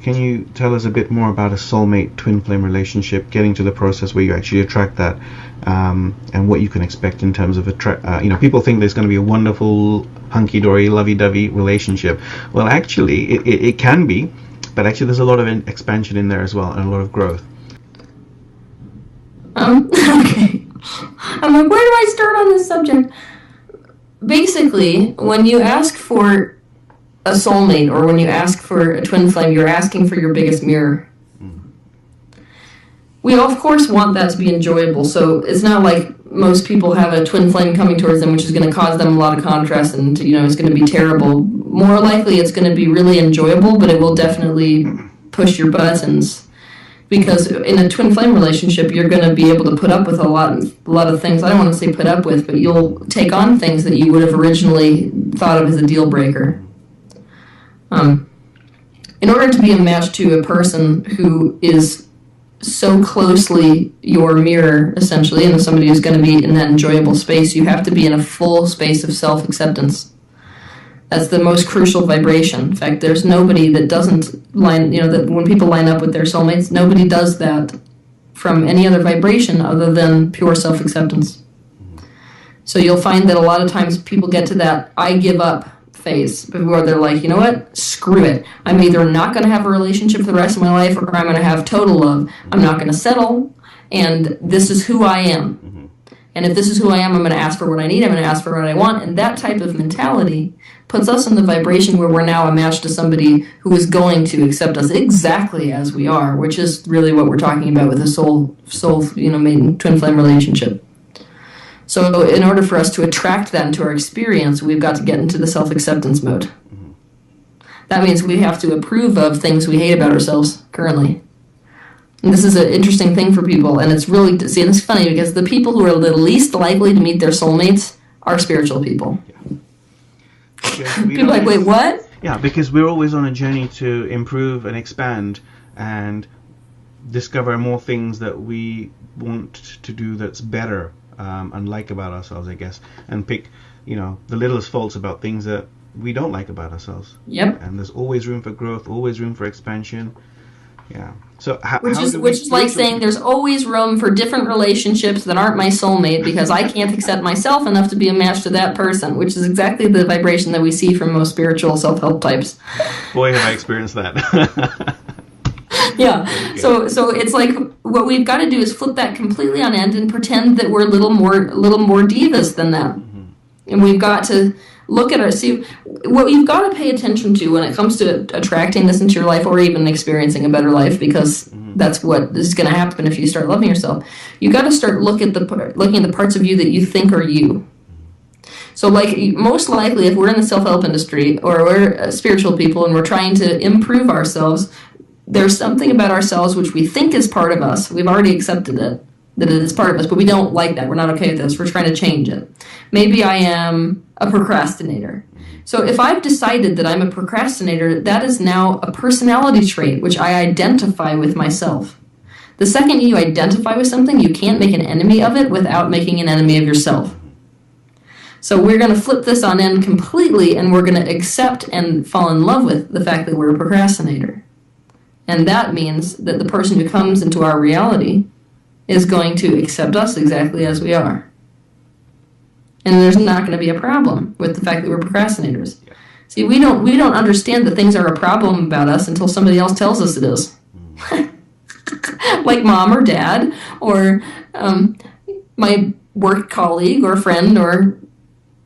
can you tell us a bit more about a soulmate twin flame relationship, getting to the process where you actually attract that, and what you can expect in terms of people think there's going to be a wonderful hunky-dory, lovey-dovey relationship. Well, actually, it can be, but actually there's a lot of expansion in there as well, and a lot of growth. Okay. I'm like, where do I start on this subject? Basically, when you ask for a soulmate, or when you ask for a twin flame, you're asking for your biggest mirror. We of course want that to be enjoyable, so it's not like most people have a twin flame coming towards them which is going to cause them a lot of contrast and it's going to be terrible. More likely it's going to be really enjoyable, but it will definitely push your buttons, because in a twin flame relationship you're going to be able to put up with a lot of things. I don't want to say put up with, but you'll take on things that you would have originally thought of as a deal breaker. In order to be a match to a person who is so closely your mirror, essentially, and somebody who's going to be in that enjoyable space, you have to be in a full space of self-acceptance. That's the most crucial vibration. In fact, there's nobody that doesn't that when people line up with their soulmates, nobody does that from any other vibration other than pure self-acceptance. So you'll find that a lot of times people get to that I give up phase before they're like, you know what, screw it. I'm either not going to have a relationship for the rest of my life, or I'm going to have total love. I'm not going to settle, and this is who I am. And if this is who I am, I'm going to ask for what I need, I'm going to ask for what I want. And that type of mentality puts us in the vibration where we're now a match to somebody who is going to accept us exactly as we are, which is really what we're talking about with a soul maiden twin flame relationship. So in order for us to attract that into our experience, we've got to get into the self-acceptance mode. That means we have to approve of things we hate about ourselves currently. And this is an interesting thing for people, and it's really, see, and it's funny because the people who are the least likely to meet their soulmates are spiritual people. Yeah. People are like, wait, what? Yeah, because we're always on a journey to improve and expand and discover more things that we want to do that's better. And like about ourselves, I guess, and pick, the littlest faults about things that we don't like about ourselves. Yep. And there's always room for growth, always room for expansion. Yeah. So which is like saying there's always room for different relationships that aren't my soulmate, because I can't accept myself enough to be a match to that person, which is exactly the vibration that we see from most spiritual self-help types. Boy, have I experienced that. Yeah, so it's like what we've got to do is flip that completely on end and pretend that we're a little more divas than that. And we've got to look at what you've got to pay attention to when it comes to attracting this into your life, or even experiencing a better life, because that's what is going to happen if you start loving yourself. You've got to start looking at the parts of you that you think are you. So, like, most likely, if we're in the self-help industry, or we're spiritual people and we're trying to improve ourselves, there's something about ourselves which we think is part of us. We've already accepted it, that it is part of us, but we don't like that. We're not okay with this. We're trying to change it. Maybe I am a procrastinator. So if I've decided that I'm a procrastinator, that is now a personality trait which I identify with myself. The second you identify with something, you can't make an enemy of it without making an enemy of yourself. So we're going to flip this on end completely, and we're going to accept and fall in love with the fact that we're a procrastinator. And that means that the person who comes into our reality is going to accept us exactly as we are. And there's not going to be a problem with the fact that we're procrastinators. Yeah. See, we don't understand that things are a problem about us until somebody else tells us it is. Like mom or dad, or my work colleague or friend or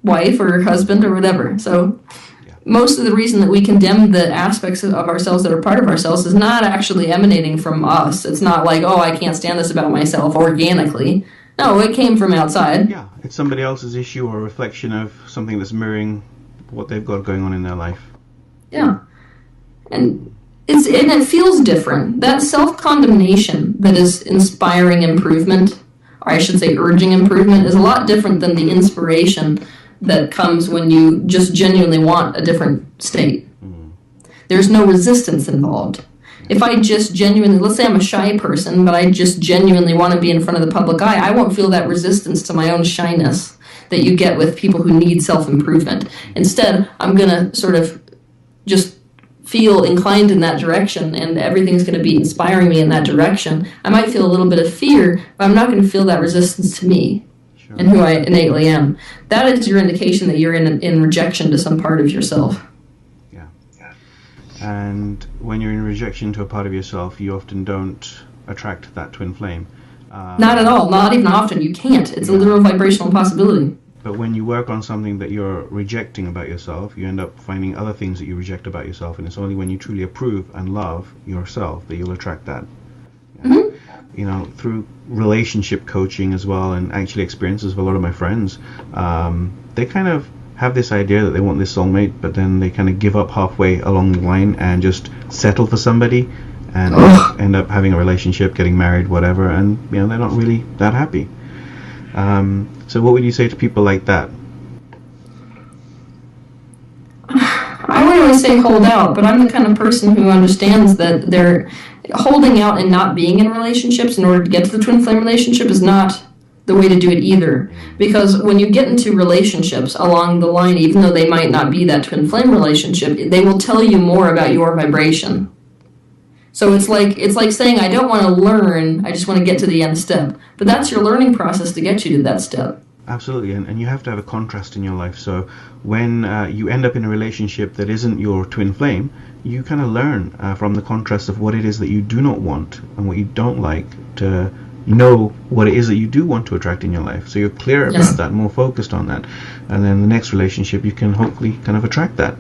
wife or husband or whatever. So most of the reason that we condemn the aspects of ourselves that are part of ourselves is not actually emanating from us. It's not like, oh, I can't stand this about myself organically. No, it came from outside. Yeah, it's somebody else's issue or a reflection of something that's mirroring what they've got going on in their life. Yeah. And it feels different. That self-condemnation that is inspiring improvement, or I should say urging improvement, is a lot different than the inspiration that comes when you just genuinely want a different state. There's no resistance involved. If I just genuinely, let's say I'm a shy person, but I just genuinely want to be in front of the public eye, I won't feel that resistance to my own shyness that you get with people who need self-improvement. Instead, I'm going to sort of just feel inclined in that direction and everything's going to be inspiring me in that direction, I might feel a little bit of fear, but I'm not going to feel that resistance to me and who I innately am. That is your indication that you're in rejection to some part of yourself. Yeah. And when you're in rejection to a part of yourself, you often don't attract that twin flame. Not at all. Not even often. You can't. It's a literal vibrational impossibility. But when you work on something that you're rejecting about yourself, you end up finding other things that you reject about yourself, and it's only when you truly approve and love yourself that you'll attract that. Mm-hmm. You know, through relationship coaching as well, and actually experiences of a lot of my friends, they kind of have this idea that they want this soulmate, but then they kind of give up halfway along the line and just settle for somebody and end up having a relationship, getting married, whatever, and they're not really that happy. So what would you say to people like that? I wouldn't really say hold out, but I'm the kind of person who understands that they're holding out and not being in relationships in order to get to the twin flame relationship is not the way to do it either. Because when you get into relationships along the line, even though they might not be that twin flame relationship, they will tell you more about your vibration. So it's like saying, I don't want to learn, I just want to get to the end step. But that's your learning process to get you to that step. Absolutely, and you have to have a contrast in your life. So when you end up in a relationship that isn't your twin flame, you kind of learn from the contrast of what it is that you do not want and what you don't like, to know what it is that you do want to attract in your life. So you're clear about that, more focused on that. And then the next relationship, you can hopefully kind of attract that.